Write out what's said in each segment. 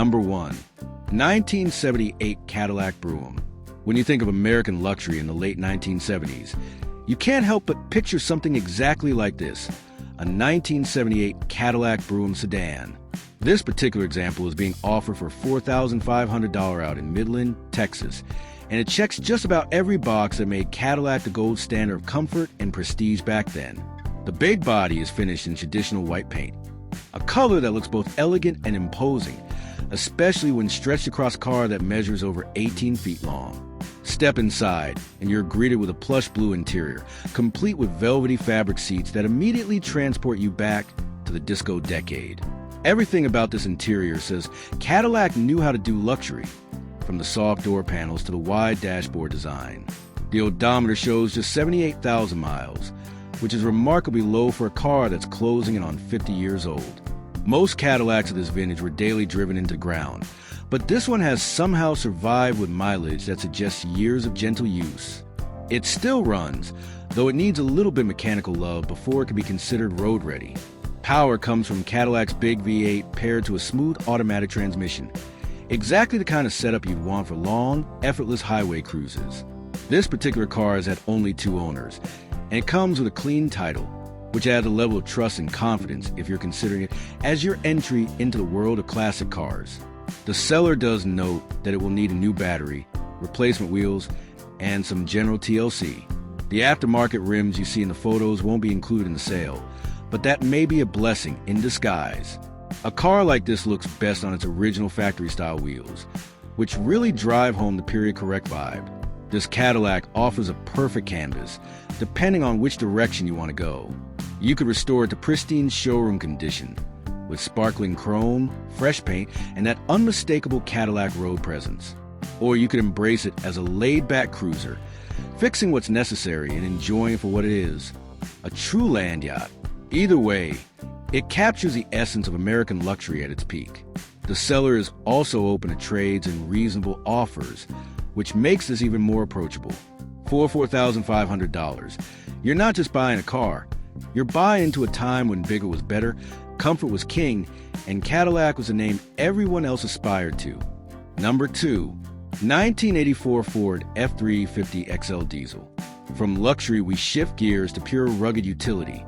Number 1. 1978 Cadillac Brougham. When you think of American luxury in the late 1970s, you can't help but picture something exactly like this, a 1978 Cadillac Brougham sedan. This particular example is being offered for $4,500 out in Midland, Texas, and it checks just about every box that made Cadillac the gold standard of comfort and prestige back then. The big body is finished in traditional white paint, a color that looks both elegant and imposing, especially when stretched across a car that measures over 18 feet long. Step inside, and you're greeted with a plush blue interior, complete with velvety fabric seats that immediately transport you back to the disco decade. Everything about this interior says Cadillac knew how to do luxury, from the soft door panels to the wide dashboard design. The odometer shows just 78,000 miles, which is remarkably low for a car that's closing in on 50 years old. Most Cadillacs of this vintage were daily driven into the ground, but this one has somehow survived with mileage that suggests years of gentle use. It still runs, though it needs a little bit of mechanical love before it can be considered road ready. Power comes from Cadillac's big V8 paired to a smooth automatic transmission, exactly the kind of setup you'd want for long, effortless highway cruises. This particular car has had only 2 owners, and it comes with a clean title, which adds a level of trust and confidence if you're considering it as your entry into the world of classic cars. The seller does note that it will need a new battery, replacement wheels, and some general TLC. The aftermarket rims you see in the photos won't be included in the sale, but that may be a blessing in disguise. A car like this looks best on its original factory-style wheels, which really drive home the period-correct vibe. This Cadillac offers a perfect canvas, depending on which direction you want to go. You could restore it to pristine showroom condition, with sparkling chrome, fresh paint, and that unmistakable Cadillac road presence. Or you could embrace it as a laid-back cruiser, fixing what's necessary and enjoying it for what it is, a true land yacht. Either way, it captures the essence of American luxury at its peak. The seller is also open to trades and reasonable offers, which makes this even more approachable. For $4,500, you're not just buying a car, you're buying into a time when bigger was better, comfort was king, and Cadillac was a name everyone else aspired to. Number 2. 1984 Ford F350 XL Diesel. From luxury, we shift gears to pure rugged utility.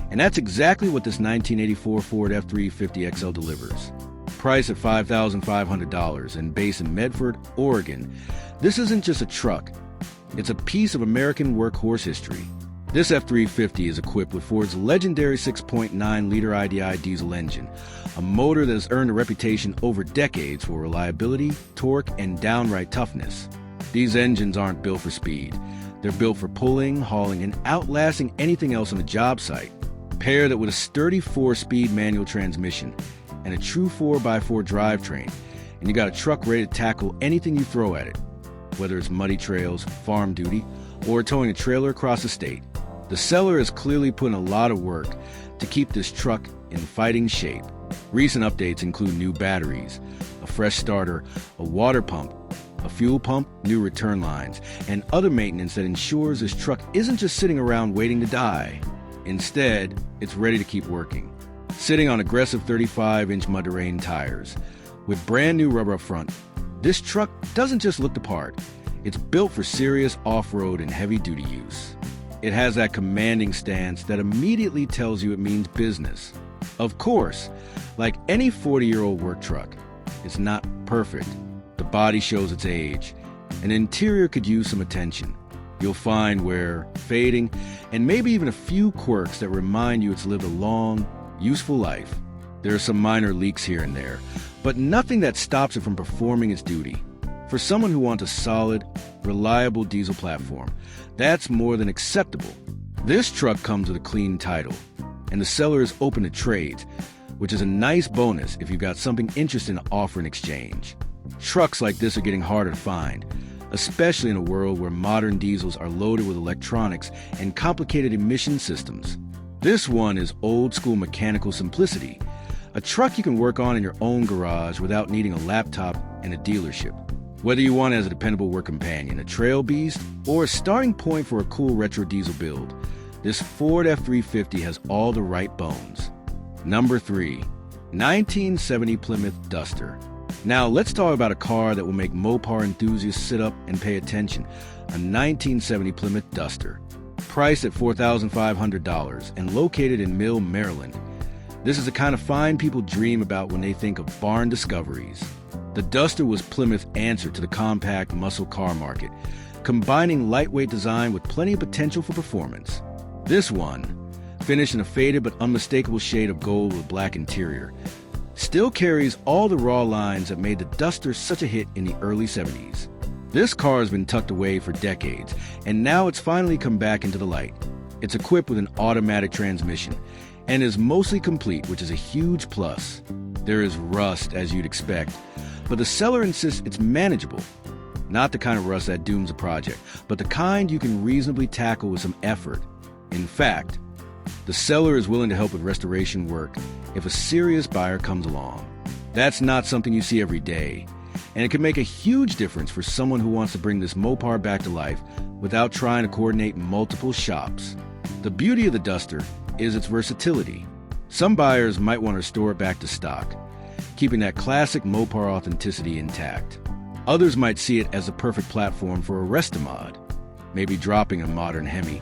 And that's exactly what this 1984 Ford F350 XL delivers. Priced at $5,500 and based in Medford, Oregon, this isn't just a truck. It's a piece of American workhorse history. This F350 is equipped with Ford's legendary 6.9-liter IDI diesel engine, a motor that has earned a reputation over decades for reliability, torque, and downright toughness. These engines aren't built for speed. They're built for pulling, hauling, and outlasting anything else on the job site. Pair that with a sturdy 4-speed manual transmission and a true 4x4 drivetrain, and you got a truck ready to tackle anything you throw at it, whether it's muddy trails, farm duty, or towing a trailer across the state. The seller has clearly put in a lot of work to keep this truck in fighting shape. Recent updates include new batteries, a fresh starter, a water pump, a fuel pump, new return lines, and other maintenance that ensures this truck isn't just sitting around waiting to die. Instead, it's ready to keep working. Sitting on aggressive 35-inch mud-terrain tires, with brand new rubber up front, this truck doesn't just look the part. It's built for serious off-road and heavy-duty use. It has that commanding stance that immediately tells you it means business. Of course, like any 40-year-old work truck, it's not perfect. The body shows its age. An interior could use some attention. You'll find wear, fading, and maybe even a few quirks that remind you it's lived a long, useful life. There are some minor leaks here and there, but nothing that stops it from performing its duty. For someone who wants a solid, reliable diesel platform, that's more than acceptable. This truck comes with a clean title, and the seller is open to trades, which is a nice bonus if you've got something interesting to offer in exchange. Trucks like this are getting harder to find, especially in a world where modern diesels are loaded with electronics and complicated emission systems. This one is old-school mechanical simplicity, a truck you can work on in your own garage without needing a laptop and a dealership. Whether you want it as a dependable work companion, a trail beast, or a starting point for a cool retro diesel build, this Ford F350 has all the right bones. Number 3. 1970 Plymouth Duster. Now, let's talk about a car that will make Mopar enthusiasts sit up and pay attention. A 1970 Plymouth Duster. Priced at $4,500 and located in Mill, Maryland. This is the kind of find people dream about when they think of barn discoveries. The Duster was Plymouth's answer to the compact muscle car market, combining lightweight design with plenty of potential for performance. This one, finished in a faded but unmistakable shade of gold with black interior, still carries all the raw lines that made the Duster such a hit in the early 70s. This car has been tucked away for decades, and now it's finally come back into the light. It's equipped with an automatic transmission and is mostly complete, which is a huge plus. There is rust, as you'd expect, but the seller insists it's manageable. Not the kind of rust that dooms a project, but the kind you can reasonably tackle with some effort. In fact, the seller is willing to help with restoration work if a serious buyer comes along. That's not something you see every day, and it can make a huge difference for someone who wants to bring this Mopar back to life without trying to coordinate multiple shops. The beauty of the Duster is its versatility. Some buyers might want to restore it back to stock, keeping that classic Mopar authenticity intact. Others might see it as a perfect platform for a rest-a-mod, maybe dropping a modern Hemi,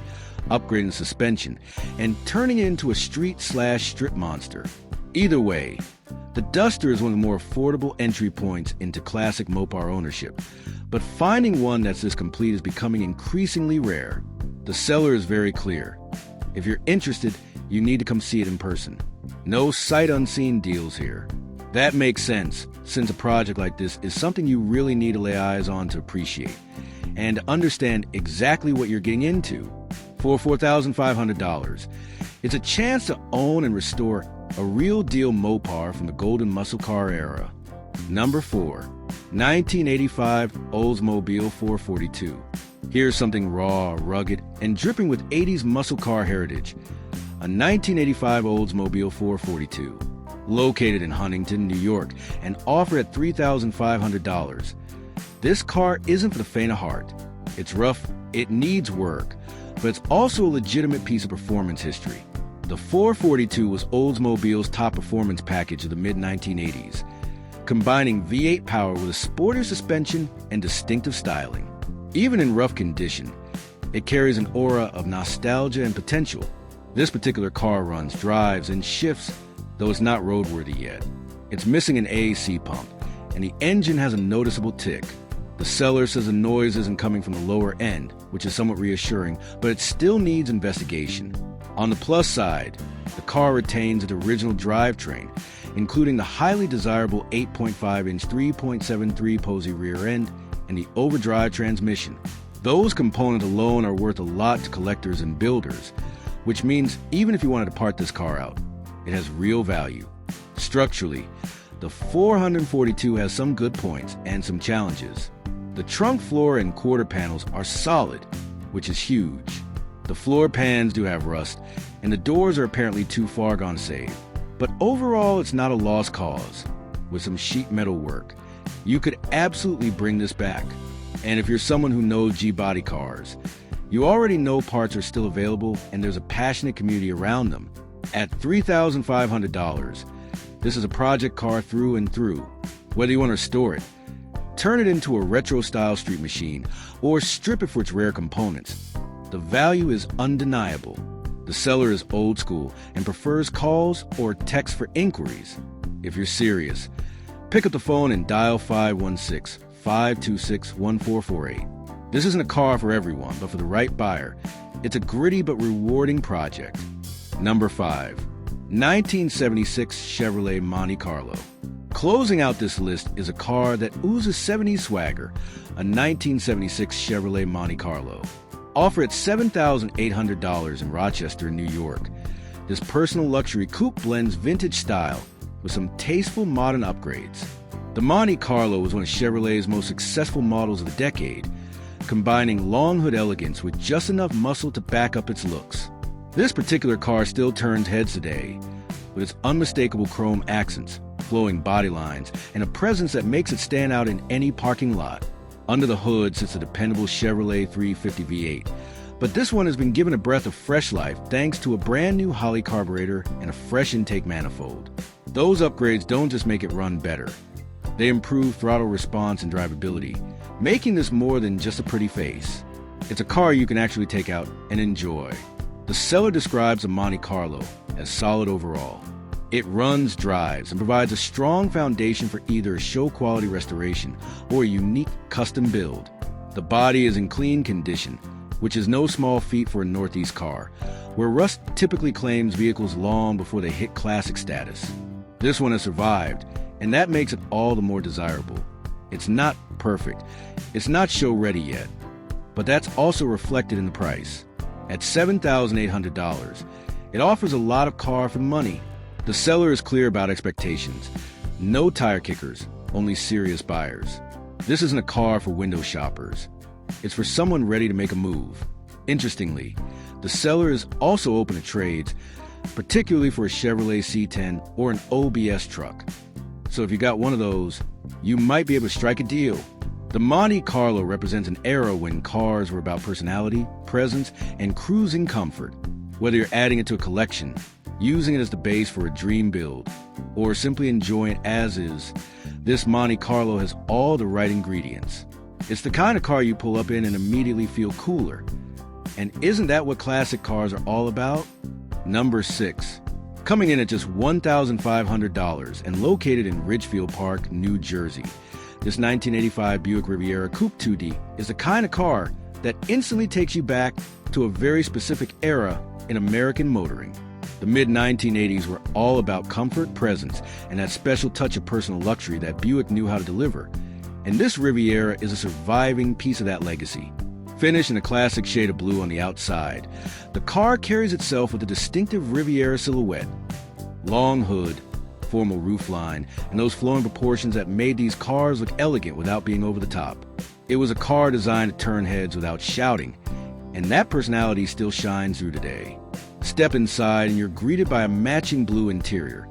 upgrading suspension, and turning it into a street/strip monster. Either way, the Duster is one of the more affordable entry points into classic Mopar ownership, but finding one that's this complete is becoming increasingly rare. The seller is very clear. If you're interested, you need to come see it in person. No sight unseen deals here. That makes sense, since a project like this is something you really need to lay eyes on to appreciate and understand exactly what you're getting into. For $4,500, it's a chance to own and restore a real deal Mopar from the golden muscle car era. Number 4, 1985 Oldsmobile 442. Here's something raw, rugged, and dripping with 80s muscle car heritage. A 1985 Oldsmobile 442. Located in Huntington, New York, and offered at $3,500. This car isn't for the faint of heart. It's rough, it needs work, but it's also a legitimate piece of performance history. The 442 was Oldsmobile's top performance package of the mid-1980s, combining V8 power with a sportier suspension and distinctive styling. Even in rough condition, it carries an aura of nostalgia and potential. This particular car runs, drives, and shifts, though it's not roadworthy yet. It's missing an AC pump, and the engine has a noticeable tick. The seller says the noise isn't coming from the lower end, which is somewhat reassuring, but it still needs investigation. On the plus side, the car retains its original drivetrain, including the highly desirable 8.5-inch 3.73 Posey rear end and the overdrive transmission. Those components alone are worth a lot to collectors and builders, which means even if you wanted to part this car out, it has real value. Structurally, the 442 has some good points and some challenges. The trunk floor and quarter panels are solid, which is huge. The floor pans do have rust, and the doors are apparently too far gone to save. But overall, it's not a lost cause. With some sheet metal work, you could absolutely bring this back. And if you're someone who knows G-body cars, you already know parts are still available and there's a passionate community around them. At $3,500, this is a project car through and through. Whether you want to restore it, turn it into a retro-style street machine, or strip it for its rare components, the value is undeniable. The seller is old school and prefers calls or text for inquiries. If you're serious, pick up the phone and dial 516-526-1448. This isn't a car for everyone, but for the right buyer, it's a gritty but rewarding project. Number 5, 1976 Chevrolet Monte Carlo. Closing out this list is a car that oozes 70s swagger, a 1976 Chevrolet Monte Carlo. Offered at $7,800 in Rochester, New York. This personal luxury coupe blends vintage style with some tasteful modern upgrades. The Monte Carlo was one of Chevrolet's most successful models of the decade, combining long hood elegance with just enough muscle to back up its looks. This particular car still turns heads today, with its unmistakable chrome accents, flowing body lines, and a presence that makes it stand out in any parking lot. Under the hood sits a dependable Chevrolet 350 V8, but this one has been given a breath of fresh life thanks to a brand new Holley carburetor and a fresh intake manifold. Those upgrades don't just make it run better, They improve throttle response and drivability, making this more than just a pretty face. It's a car you can actually take out and enjoy. The seller describes the Monte Carlo as solid overall. It runs, drives, and provides a strong foundation for either a show-quality restoration or a unique custom build. The body is in clean condition, which is no small feat for a Northeast car, where rust typically claims vehicles long before they hit classic status. This one has survived, and that makes it all the more desirable. It's not perfect, it's not show-ready yet, but that's also reflected in the price. At $7,800, it offers a lot of car for the money. The seller is clear about expectations. No tire kickers, only serious buyers. This isn't a car for window shoppers. It's for someone ready to make a move. Interestingly, the seller is also open to trades, particularly for a Chevrolet C10 or an OBS truck. So if you got one of those, you might be able to strike a deal. The Monte Carlo represents an era when cars were about personality, presence, and cruising comfort. Whether you're adding it to a collection, using it as the base for a dream build, or simply enjoying it as is, this Monte Carlo has all the right ingredients. It's the kind of car you pull up in and immediately feel cooler. And isn't that what classic cars are all about? Number 6. Coming in at just $1,500 and located in Ridgefield Park, New Jersey. This 1985 Buick Riviera Coupe 2D is the kind of car that instantly takes you back to a very specific era in American motoring. The mid-1980s were all about comfort, presence, and that special touch of personal luxury that Buick knew how to deliver. And this Riviera is a surviving piece of that legacy. Finished in a classic shade of blue on the outside, the car carries itself with a distinctive Riviera silhouette. Long hood, formal roofline, and those flowing proportions that made these cars look elegant without being over the top. It was a car designed to turn heads without shouting, and that personality still shines through today. Step inside and you're greeted by a matching blue interior,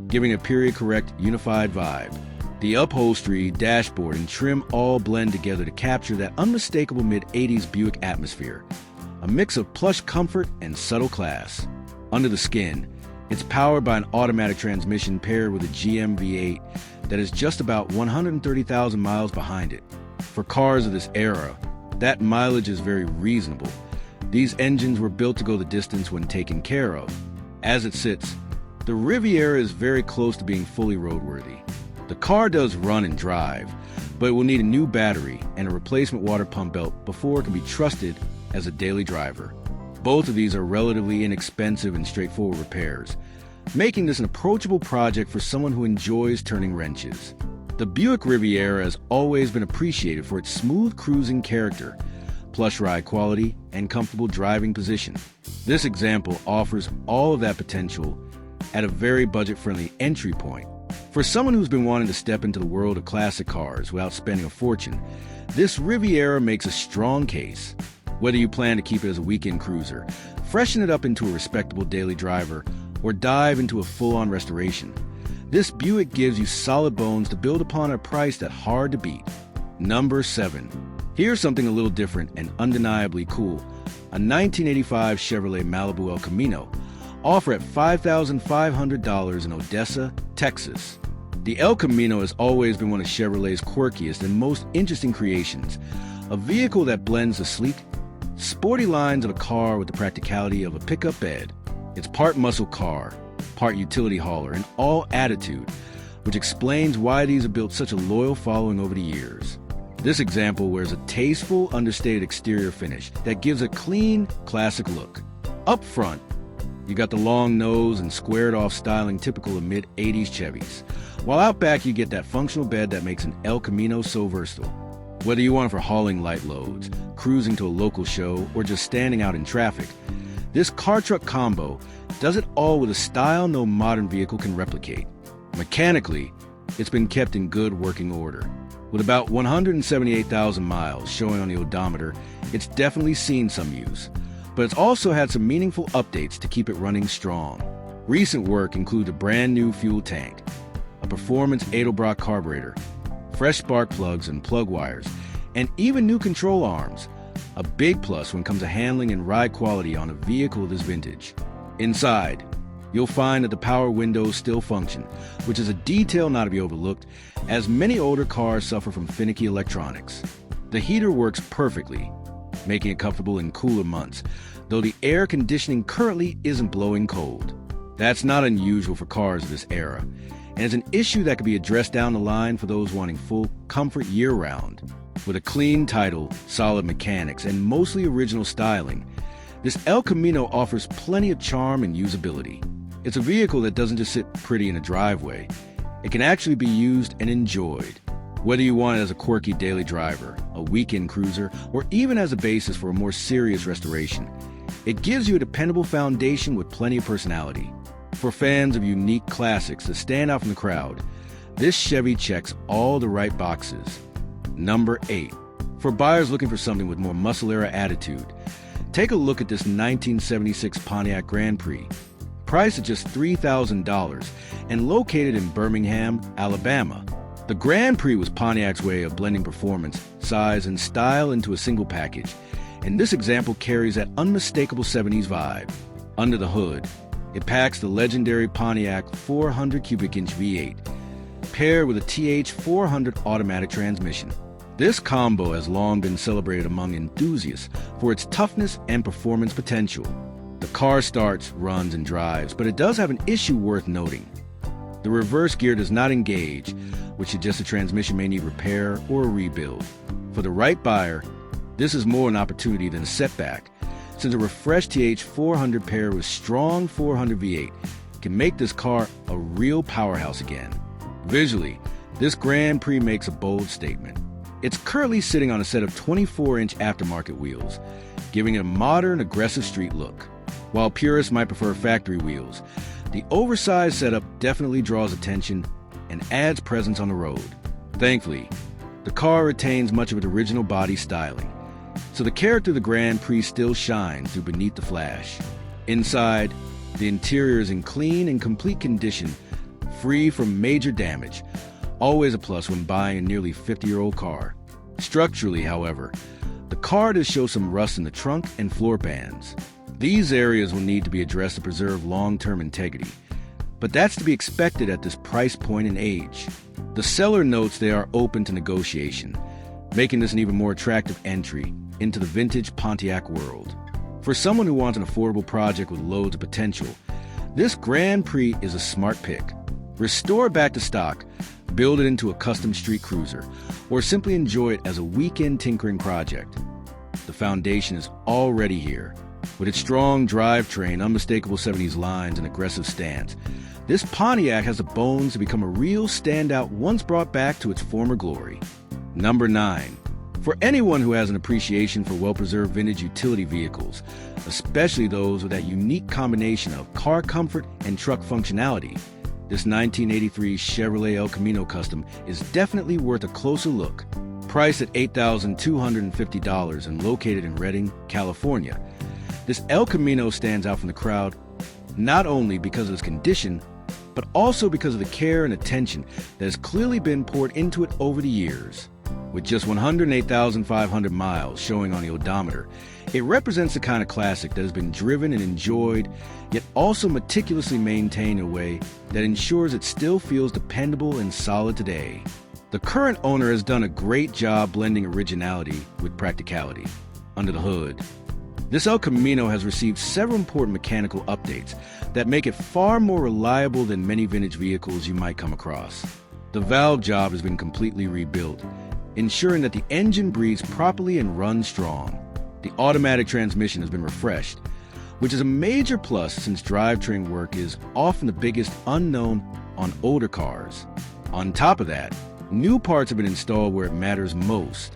giving a period-correct, unified vibe. The upholstery, dashboard, and trim all blend together to capture that unmistakable mid-80s Buick atmosphere, a mix of plush comfort and subtle class. Under the skin, it's powered by an automatic transmission paired with a GM V8 that is just about 130,000 miles behind it. For cars of this era, that mileage is very reasonable. These engines were built to go the distance when taken care of. As it sits, the Riviera is very close to being fully roadworthy. The car does run and drive, but it will need a new battery and a replacement water pump belt before it can be trusted as a daily driver. Both of these are relatively inexpensive and straightforward repairs, making this an approachable project for someone who enjoys turning wrenches. The Buick Riviera has always been appreciated for its smooth cruising character, plush ride quality, and comfortable driving position. This example offers all of that potential at a very budget-friendly entry point. For someone who's been wanting to step into the world of classic cars without spending a fortune, this Riviera makes a strong case. Whether you plan to keep it as a weekend cruiser, freshen it up into a respectable daily driver, or dive into a full-on restoration, this Buick gives you solid bones to build upon at a price that's hard to beat. Number 7. Here's something a little different and undeniably cool. A 1985 Chevrolet Malibu El Camino, offered at $5,500 in Odessa, Texas. The El Camino has always been one of Chevrolet's quirkiest and most interesting creations, a vehicle that blends the sleek, sporty lines of a car with the practicality of a pickup bed. It's part muscle car, part utility hauler, and all attitude, which explains why these have built such a loyal following over the years. This example wears a tasteful, understated exterior finish that gives a clean, classic look. Up front, you got the long nose and squared-off styling typical of mid-80s Chevys, while out back you get that functional bed that makes an El Camino so versatile. Whether you want it for hauling light loads, cruising to a local show, or just standing out in traffic, this car-truck combo does it all with a style no modern vehicle can replicate. Mechanically, it's been kept in good working order. With about 178,000 miles showing on the odometer, it's definitely seen some use, but it's also had some meaningful updates to keep it running strong. Recent work includes a brand new fuel tank, a performance Edelbrock carburetor, fresh spark plugs and plug wires, and even new control arms, a big plus when it comes to handling and ride quality on a vehicle this vintage. Inside, You'll find that the power windows still function, which is a detail not to be overlooked, as many older cars suffer from finicky electronics. The heater works perfectly, making it comfortable in cooler months, though the air conditioning currently isn't blowing cold. That's not unusual for cars of this era, and is an issue that could be addressed down the line for those wanting full comfort year-round. With a clean title, solid mechanics, and mostly original styling, this El Camino offers plenty of charm and usability. It's a vehicle that doesn't just sit pretty in a driveway. It can actually be used and enjoyed. Whether you want it as a quirky daily driver, a weekend cruiser, or even as a basis for a more serious restoration, it gives you a dependable foundation with plenty of personality. For fans of unique classics that stand out from the crowd, this Chevy checks all the right boxes. Number 8. For buyers looking for something with more muscle-era attitude, take a look at this 1976 Pontiac Grand Prix. Priced at just $3,000 and located in Birmingham, Alabama. The Grand Prix was Pontiac's way of blending performance, size, and style into a single package, and this example carries that unmistakable 70s vibe. Under the hood, it packs the legendary Pontiac 400 cubic inch V8, paired with a TH400 automatic transmission. This combo has long been celebrated among enthusiasts for its toughness and performance potential. The car starts, runs, and drives, but it does have an issue worth noting. The reverse gear does not engage, which suggests the transmission may need repair or a rebuild. For the right buyer, this is more an opportunity than a setback, since a refreshed TH400 paired with strong 400 V8 can make this car a real powerhouse again. Visually, this Grand Prix makes a bold statement. It's currently sitting on a set of 24-inch aftermarket wheels, giving it a modern, aggressive street look. While purists might prefer factory wheels, the oversized setup definitely draws attention and adds presence on the road. Thankfully, the car retains much of its original body styling, so the character of the Grand Prix still shines through beneath the flash. Inside, the interior is in clean and complete condition, free from major damage, always a plus when buying a nearly 50-year-old car. Structurally, however, the car does show some rust in the trunk and floor pans. These areas will need to be addressed to preserve long-term integrity, but that's to be expected at this price point and age. The seller notes they are open to negotiation, making this an even more attractive entry into the vintage Pontiac world. For someone who wants an affordable project with loads of potential, this Grand Prix is a smart pick. Restore it back to stock, build it into a custom street cruiser, or simply enjoy it as a weekend tinkering project. The foundation is already here. With its strong drivetrain, unmistakable 70s lines, and aggressive stance, this Pontiac has the bones to become a real standout once brought back to its former glory. Number 9. For anyone who has an appreciation for well-preserved vintage utility vehicles, especially those with that unique combination of car comfort and truck functionality, this 1983 Chevrolet El Camino Custom is definitely worth a closer look. Priced at $8,250 and located in Redding, California, this El Camino stands out from the crowd not only because of its condition, but also because of the care and attention that has clearly been poured into it over the years. With just 108,500 miles showing on the odometer, it represents the kind of classic that has been driven and enjoyed, yet also meticulously maintained in a way that ensures it still feels dependable and solid today. The current owner has done a great job blending originality with practicality. Under the hood, this El Camino has received several important mechanical updates that make it far more reliable than many vintage vehicles you might come across. The valve job has been completely rebuilt, ensuring that the engine breathes properly and runs strong. The automatic transmission has been refreshed, which is a major plus since drivetrain work is often the biggest unknown on older cars. On top of that, new parts have been installed where it matters most.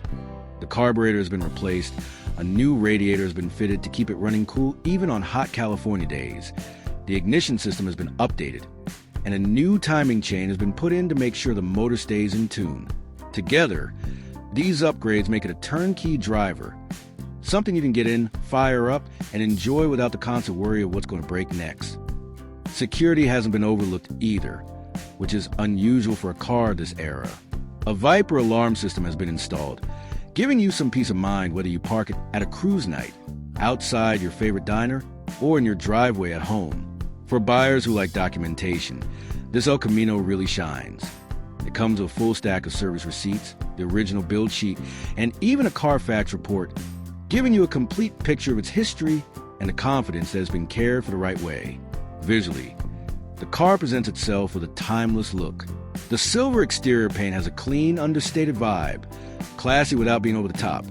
The carburetor has been replaced, a new radiator has been fitted to keep it running cool even on hot California days. The ignition system has been updated, and a new timing chain has been put in to make sure the motor stays in tune. Together, these upgrades make it a turnkey driver, something you can get in, fire up, and enjoy without the constant worry of what's going to break next. Security hasn't been overlooked either, which is unusual for a car of this era. A Viper alarm system has been installed, giving you some peace of mind whether you park it at a cruise night, outside your favorite diner, or in your driveway at home. For buyers who like documentation, this El Camino really shines. It comes with a full stack of service receipts, the original build sheet, and even a Carfax report, giving you a complete picture of its history and the confidence that has been cared for the right way. Visually, the car presents itself with a timeless look. The silver exterior paint has a clean, understated vibe, classy without being over the top,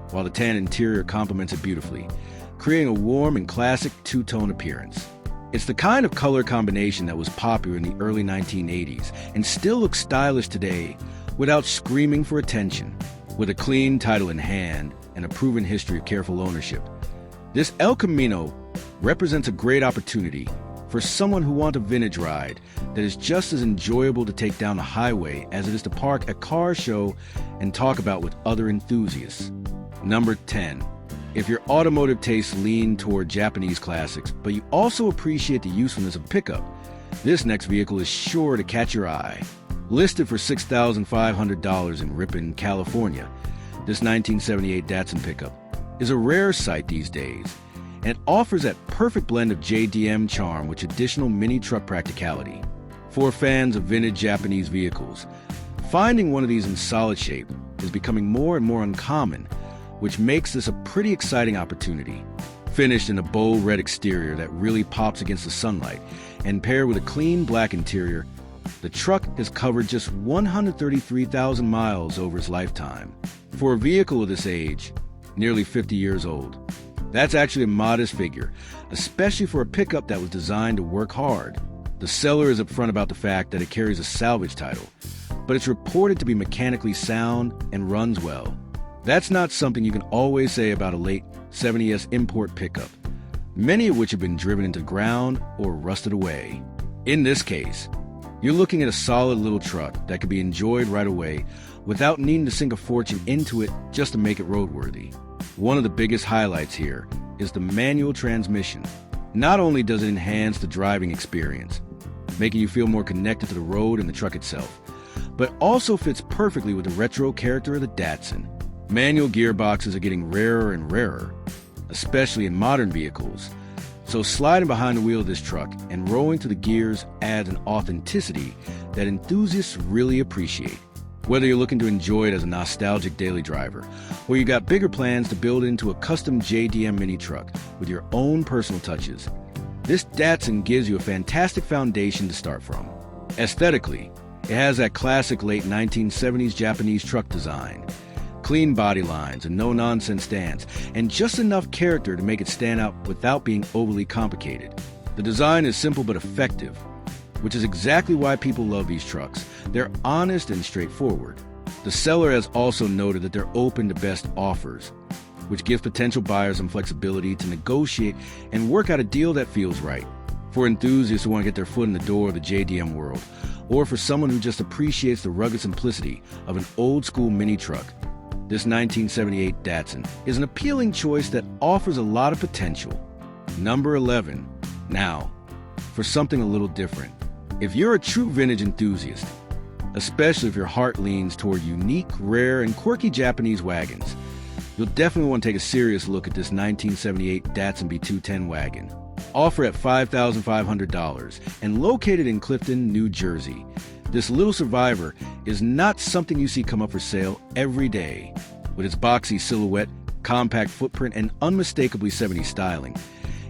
while the tan interior complements it beautifully, creating a warm and classic two-tone appearance. It's the kind of color combination that was popular in the early 1980s and still looks stylish today without screaming for attention. With a clean title in hand and a proven history of careful ownership, this El Camino represents a great opportunity for someone who wants a vintage ride that is just as enjoyable to take down the highway as it is to park at a car show and talk about with other enthusiasts. Number 10. If your automotive tastes lean toward Japanese classics, but you also appreciate the usefulness of pickup, this next vehicle is sure to catch your eye. Listed for $6,500 in Ripon, California, this 1978 Datsun pickup is a rare sight these days, and it offers that perfect blend of JDM charm with additional mini truck practicality. For fans of vintage Japanese vehicles, finding one of these in solid shape is becoming more and more uncommon, which makes this a pretty exciting opportunity. Finished in a bold red exterior that really pops against the sunlight, and paired with a clean black interior, the truck has covered just 133,000 miles over its lifetime. For a vehicle of this age, nearly 50 years old, that's actually a modest figure, especially for a pickup that was designed to work hard. The seller is upfront about the fact that it carries a salvage title, but it's reported to be mechanically sound and runs well. That's not something you can always say about a late 70s import pickup, many of which have been driven into the ground or rusted away. In this case, you're looking at a solid little truck that can be enjoyed right away without needing to sink a fortune into it just to make it roadworthy. One of the biggest highlights here is the manual transmission. Not only does it enhance the driving experience, making you feel more connected to the road and the truck itself, but also fits perfectly with the retro character of the Datsun. Manual gearboxes are getting rarer and rarer, especially in modern vehicles, so sliding behind the wheel of this truck and rolling to the gears adds an authenticity that enthusiasts really appreciate. Whether you're looking to enjoy it as a nostalgic daily driver, or you got bigger plans to build into a custom JDM mini truck with your own personal touches, this Datsun gives you a fantastic foundation to start from. Aesthetically, it has that classic late 1970s Japanese truck design. Clean body lines, a no-nonsense stance, and just enough character to make it stand out without being overly complicated. The design is simple but effective, which is exactly why people love these trucks. They're honest and straightforward. The seller has also noted that they're open to best offers, which gives potential buyers some flexibility to negotiate and work out a deal that feels right. For enthusiasts who want to get their foot in the door of the JDM world, or for someone who just appreciates the rugged simplicity of an old-school mini truck, this 1978 Datsun is an appealing choice that offers a lot of potential. Number 11. Now, for something a little different. If you're a true vintage enthusiast, especially if your heart leans toward unique, rare, and quirky Japanese wagons, you'll definitely want to take a serious look at this 1978 Datsun B210 wagon. Offered at $5,500 and located in Clifton, New Jersey, this little survivor is not something you see come up for sale every day. With its boxy silhouette, compact footprint, and unmistakably 70s styling,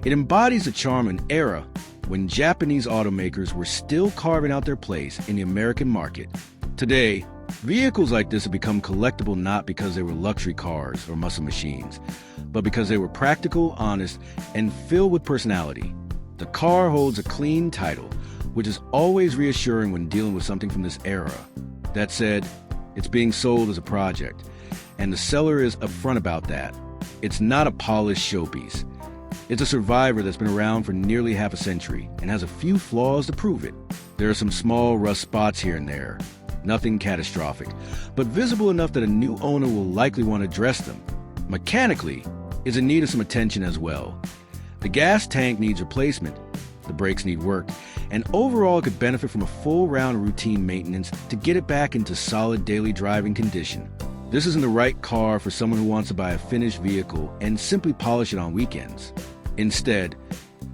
it embodies the charm and era when Japanese automakers were still carving out their place in the American market. Today, vehicles like this have become collectible not because they were luxury cars or muscle machines, but because they were practical, honest, and filled with personality. The car holds a clean title, which is always reassuring when dealing with something from this era. That said, it's being sold as a project, and the seller is upfront about that. It's not a polished showpiece. It's a survivor that's been around for nearly half a century and has a few flaws to prove it. There are some small rust spots here and there, nothing catastrophic, but visible enough that a new owner will likely want to address them. Mechanically, it's in need of some attention as well. The gas tank needs replacement, the brakes need work, and overall it could benefit from a full round of routine maintenance to get it back into solid daily driving condition. This isn't the right car for someone who wants to buy a finished vehicle and simply polish it on weekends. Instead,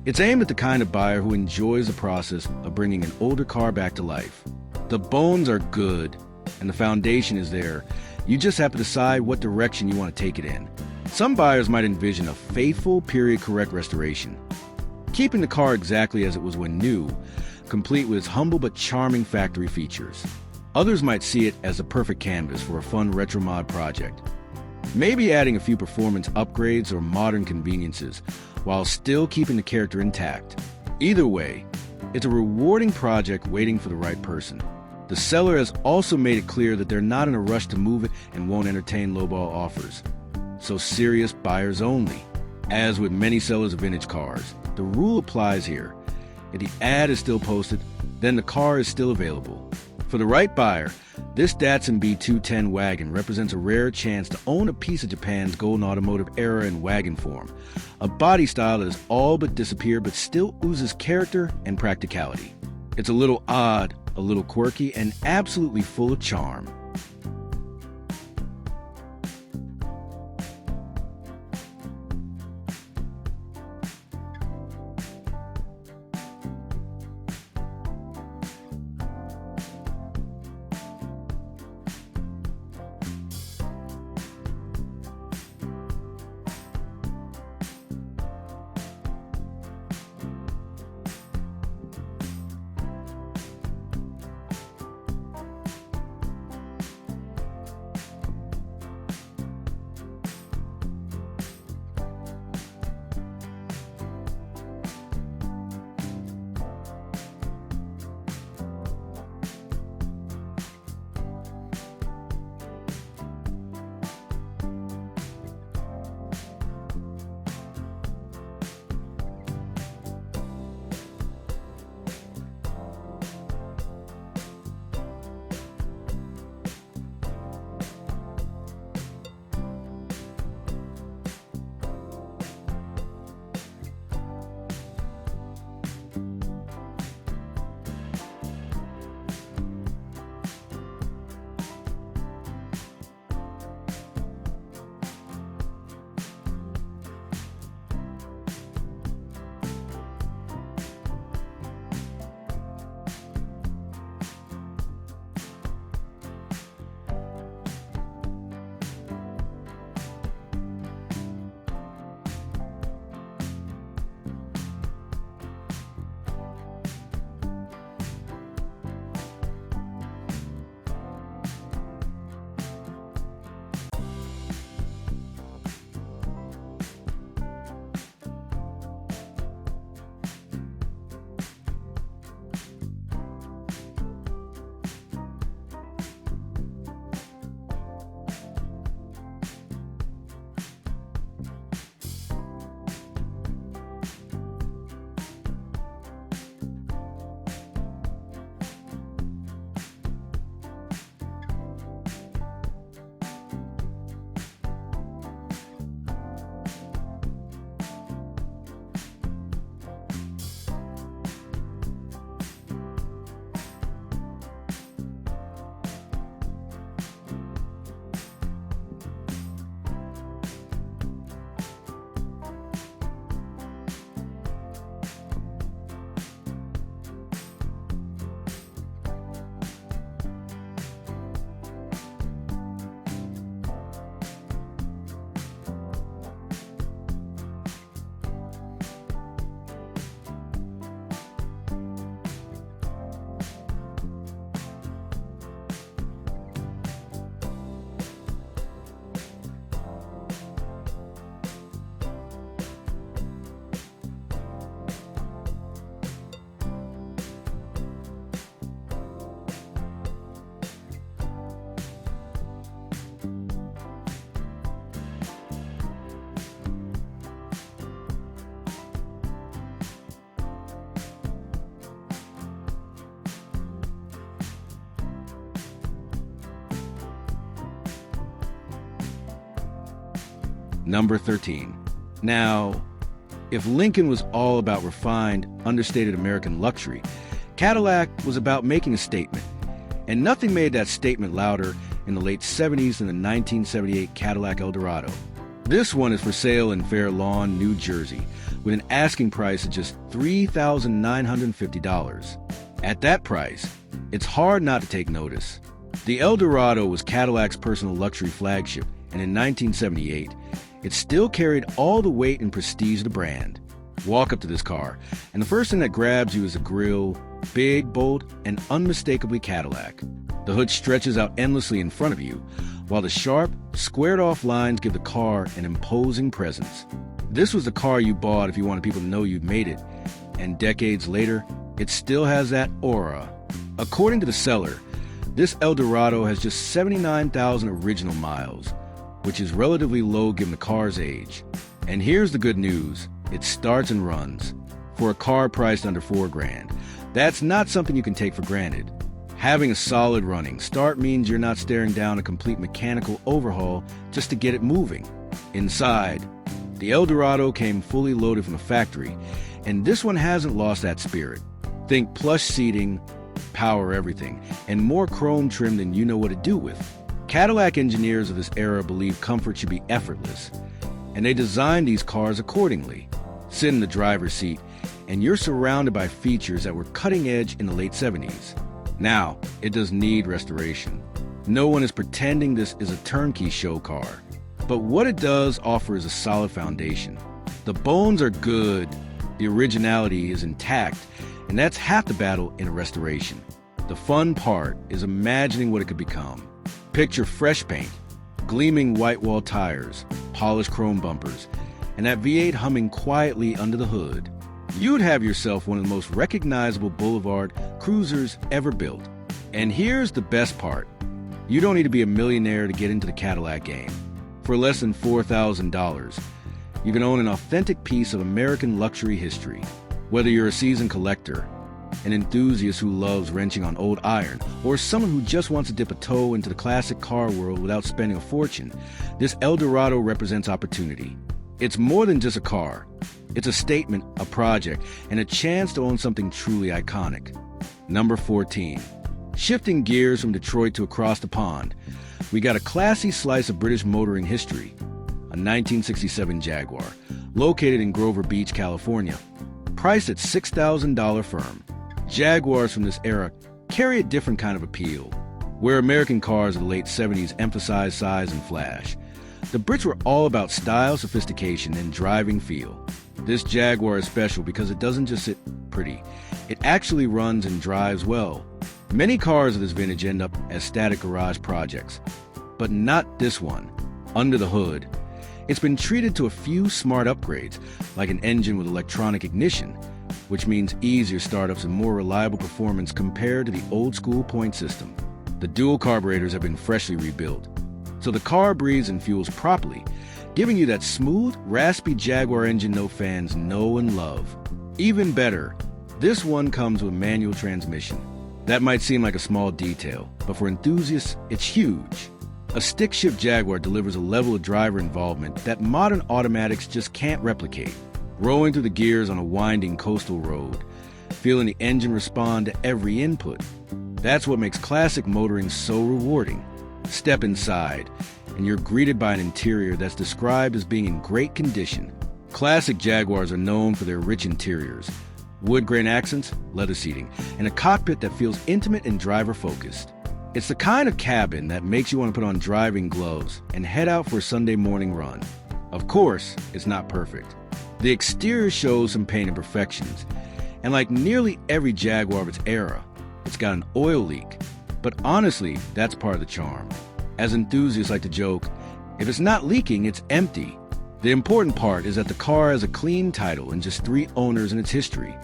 It's aimed at the kind of buyer who enjoys the process of bringing an older car back to life. The bones are good, and the foundation is there. You just have to decide what direction you want to take it in. Some buyers might envision a faithful, period-correct restoration, keeping the car exactly as it was when new, complete with its humble but charming factory features. Others might see it as a perfect canvas for a fun retro mod project, maybe adding a few performance upgrades or modern conveniences, while still keeping the character intact. Either way, it's a rewarding project waiting for the right person. The seller has also made it clear that they're not in a rush to move it and won't entertain lowball offers. So serious buyers only. As with many sellers of vintage cars, the rule applies here. If the ad is still posted, then the car is still available. For the right buyer, this Datsun B210 wagon represents a rare chance to own a piece of Japan's golden automotive era in wagon form, a body style that has all but disappeared but still oozes character and practicality. It's a little odd, a little quirky, and absolutely full of charm. Number 13. Now, if Lincoln was all about refined, understated American luxury, Cadillac was about making a statement. And nothing made that statement louder in the late 70s than the 1978 Cadillac Eldorado. This one is for sale in Fair Lawn, New Jersey, with an asking price of just $3,950. At that price, it's hard not to take notice. The Eldorado was Cadillac's personal luxury flagship, and in 1978, it still carried all the weight and prestige of the brand. Walk up to this car, and the first thing that grabs you is the grille, big, bold, and unmistakably Cadillac. The hood stretches out endlessly in front of you, while the sharp, squared-off lines give the car an imposing presence. This was the car you bought if you wanted people to know you'd made it, and decades later, it still has that aura. According to the seller, this Eldorado has just 79,000 original miles, which is relatively low given the car's age. And here's the good news. It starts and runs. For a car priced under $4,000, that's not something you can take for granted. Having a solid running start means you're not staring down a complete mechanical overhaul just to get it moving. Inside, the Eldorado came fully loaded from the factory, and this one hasn't lost that spirit. Think plush seating, power everything, and more chrome trim than you know what to do with. Cadillac engineers of this era believe comfort should be effortless, and they designed these cars accordingly. Sit in the driver's seat, and you're surrounded by features that were cutting edge in the late 70s. Now, it does need restoration. No one is pretending this is a turnkey show car, but what it does offer is a solid foundation. The bones are good, the originality is intact, and that's half the battle in a restoration. The fun part is imagining what it could become. Picture fresh paint, gleaming white wall tires, polished chrome bumpers, and that V8 humming quietly under the hood. You'd have yourself one of the most recognizable boulevard cruisers ever built. And here's the best part. You don't need to be a millionaire to get into the Cadillac game. For less than $4,000, you can own an authentic piece of American luxury history. Whether you're a seasoned collector, an enthusiast who loves wrenching on old iron, or someone who just wants to dip a toe into the classic car world without spending a fortune, this Eldorado represents opportunity. It's more than just a car. It's a statement, a project, and a chance to own something truly iconic. Number 14. Shifting gears from Detroit to across the pond, we got a classy slice of British motoring history. A 1967 Jaguar, located in Grover Beach, California. Priced at $6,000 firm. Jaguars from this era carry a different kind of appeal. Where American cars of the late 70s emphasized size and flash, the Brits were all about style, sophistication, and driving feel. This Jaguar is special because it doesn't just sit pretty, it actually runs and drives well. Many cars of this vintage end up as static garage projects, but not this one. Under the hood, it's been treated to a few smart upgrades, like an engine with electronic ignition, which means easier startups and more reliable performance compared to the old-school point system. The dual carburetors have been freshly rebuilt, so the car breathes and fuels properly, giving you that smooth, raspy Jaguar engine no fans know and love. Even better, this one comes with a manual transmission. That might seem like a small detail, but for enthusiasts, it's huge. A stick-shift Jaguar delivers a level of driver involvement that modern automatics just can't replicate. Rolling through the gears on a winding coastal road, feeling the engine respond to every input. That's what makes classic motoring so rewarding. Step inside, and you're greeted by an interior that's described as being in great condition. Classic Jaguars are known for their rich interiors, wood grain accents, leather seating, and a cockpit that feels intimate and driver-focused. It's the kind of cabin that makes you want to put on driving gloves and head out for a Sunday morning run. Of course, it's not perfect. The exterior shows some paint imperfections, and like nearly every Jaguar of its era, it's got an oil leak. But honestly, that's part of the charm. As enthusiasts like to joke, if it's not leaking, it's empty. The important part is that the car has a clean title and just 3 owners in its history,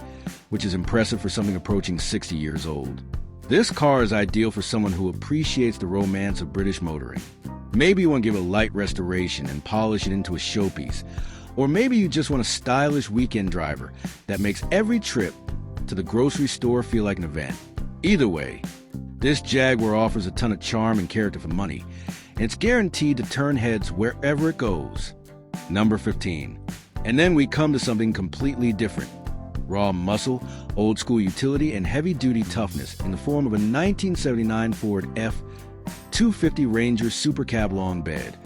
which is impressive for something approaching 60 years old. This car is ideal for someone who appreciates the romance of British motoring. Maybe you want to give it a light restoration and polish it into a showpiece, or maybe you just want a stylish weekend driver that makes every trip to the grocery store feel like an event. Either way, this Jaguar offers a ton of charm and character for money, and it's guaranteed to turn heads wherever it goes. Number 15. And then we come to something completely different. Raw muscle, old-school utility, and heavy-duty toughness in the form of a 1979 Ford F-250 Ranger Super Cab long bed,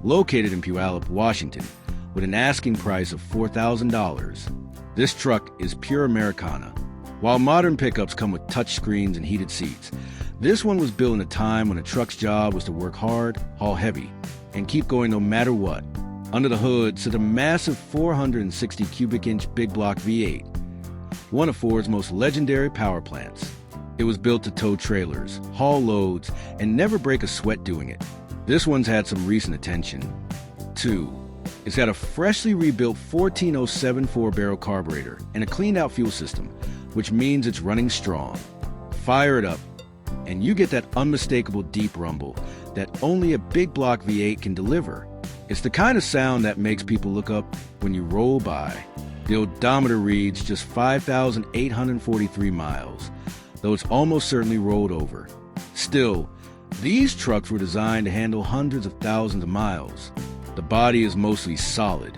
located in Puyallup, Washington, with an asking price of $4,000. This truck is pure Americana. While modern pickups come with touchscreens and heated seats, this one was built in a time when a truck's job was to work hard, haul heavy, and keep going no matter what. Under the hood sits a massive 460 cubic inch big block V8, one of Ford's most legendary power plants. It was built to tow trailers, haul loads, and never break a sweat doing it. This one's had some recent attention, too. It's got a freshly rebuilt 1407 4-barrel carburetor and a cleaned-out fuel system, which means it's running strong. Fire it up, and you get that unmistakable deep rumble that only a big block V8 can deliver. It's the kind of sound that makes people look up when you roll by. The odometer reads just 5,843 miles, though it's almost certainly rolled over. Still, these trucks were designed to handle hundreds of thousands of miles. The body is mostly solid,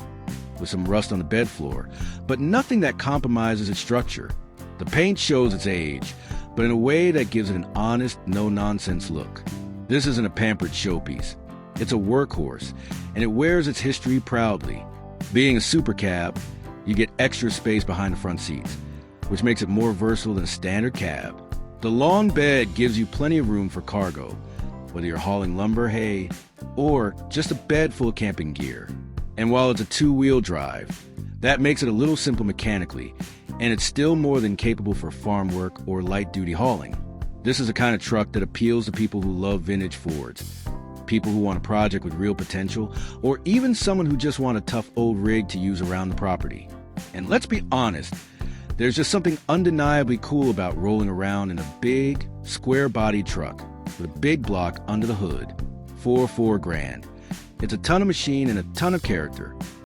with some rust on the bed floor, but nothing that compromises its structure. The paint shows its age, but in a way that gives it an honest, no-nonsense look. This isn't a pampered showpiece. It's a workhorse, and it wears its history proudly. Being a super cab, you get extra space behind the front seats, which makes it more versatile than a standard cab. The long bed gives you plenty of room for cargo, whether you're hauling lumber, hay, or just a bed full of camping gear. And while it's a two-wheel drive, that makes it a little simple mechanically, and it's still more than capable for farm work or light-duty hauling. This is a kind of truck that appeals to people who love vintage Fords, people who want a project with real potential, or even someone who just want a tough old rig to use around the property. And let's be honest, there's just something undeniably cool about rolling around in a big, square-bodied truck with a big block under the hood for $4 grand. It's a ton of machine and a ton of character.